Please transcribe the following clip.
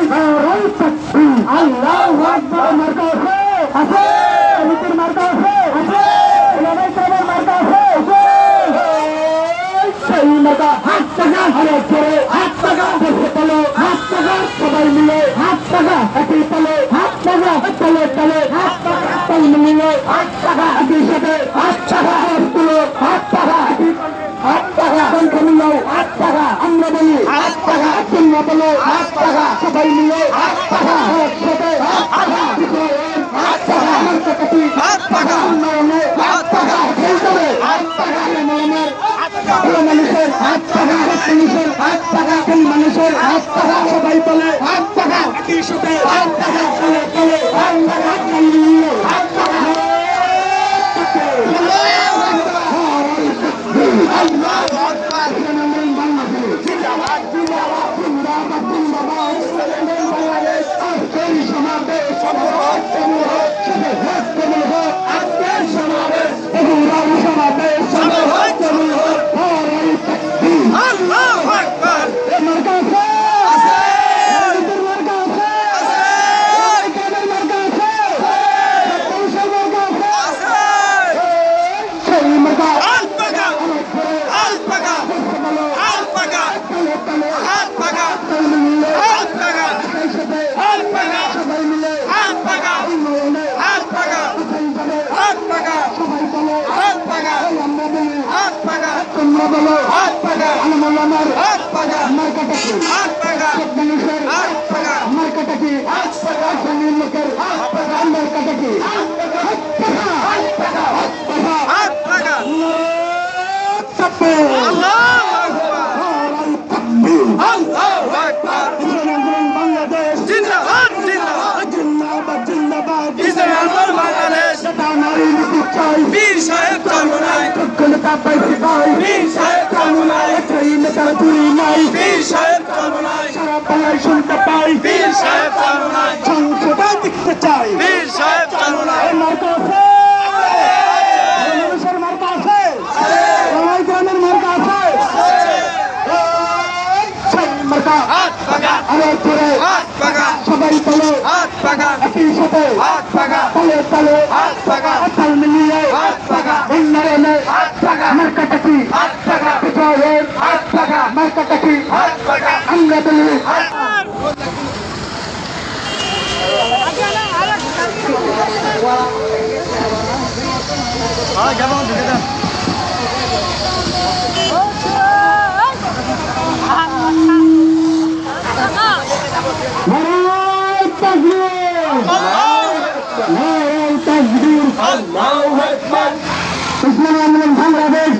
নারায়ে তাকবীর আল্লাহু আকবার মার্কা আছে কমিটির মার্কা আছে ওলামায়ে কেরামের মার্কা আছে সেই মার্কা হাত টাকা আরে জোরে হাত টাকা দেশে তলে হাত টাকা সবাই মিলে হাত টাকা একই তলে হাত টাকা তলে তলে হাত টাকা তাল মিলে হাত টাকা একই সাথে হাত টাকা তুলো হাত টাকা হাত টাকা কণ্ঠ মিলাও হাত টাকা আমরা বলি হাত টাকা তোমরা বলো হাত টাকা সবাই মিলে হাত টাকা একসাথে হাত টাকা হাত টাকা মার্কা কাটি হাত টাকা উন্নয়নে হাত টাকা খেলতে হাত টাকা মানুষের হাত টাকা মানুষের হাত টাকা কোন মানুষের হাত টাকা সবাই বলে হাত টাকা একই সাথে হাত টাকা চলে চলে হাত টাকা মিলিয়ে হাত টাকা আল্লাহু আকবার বাংলাদেশ জিন্দাবাদ জিন্দাবাদ জিন্দাবাদ জিন্দাবাদ বাংলাদেশ আজকের সমাবেশ সমাবেশ সমাবেশ আজকের সমাবেশ বহুরাম সমাবেশ সমাবেশ আল্লাহু আকবার মার্কা আছে মার্কা আছে কেমন মার্কা আছে কৌশল মার্কা আছে সেই মার্কা হাত পাকা হাত পাকা হাত পাকা হাত পাকা হাত পাকা হাত পাকা সবাই মিলে হাত পাকা হাত পাকা হাত পাকা সবাই বলো হাত পাকা আমরা বলি হাত পাকা তোমরা বলো হাত পাকা আমার হাত পাকা মার্কাটা কি হাত পাকা মানুষের হাত পাকা মার্কাটা কি হাত পাকা জমির লোকের হাত পাকা মার্কাটা কি হাত পাকা হাত পাকা হাত পাকা হাত পাকা আল্লাহু আকবার আল্লাহু আকবার বাংলাদেশ জিন্দাবাদ জিন্দাবাদ জিন্দাবাদ জিন্দাবাদ ইসলামের বাংলাদেশ নারী মুক্তি চাই বীর সাহেব চরমনাই কলকাতা পাইছি ভাই বীর সাহেব চরমনাই চাই নেতা তুই নাই বীর সাহেব চরমনাই সারা বাংলায় শুনতে পাই বীর সাহেব চরমনাই সংসদে দেখতে চাই বীর সাহেব চরমনাই মার্কা আছে মানুষের মার্কা আছে ওলামায়ে কেরামের মার্কা আছে মার্কা হাত পাকা আরে জোরে হাত পাকা সবাই বলো হাত পাকা একই সাথে হাত পাকা তলে তলে হাত পাকা তাল মিলিয়ে হাত পাকা উন্নয়নে হাত পাকা মার্কাটা কি হাত পাকা বিজয়ে হাত পাকা মার্কাটা কি হাত পাকা আমরা বলি কেমন ঢুকে যান নারায়ে তাকবীর নারায়ে তাকবীর আল্লাহু আকবার ইসলামী আন্দোলন বাংলাদেশ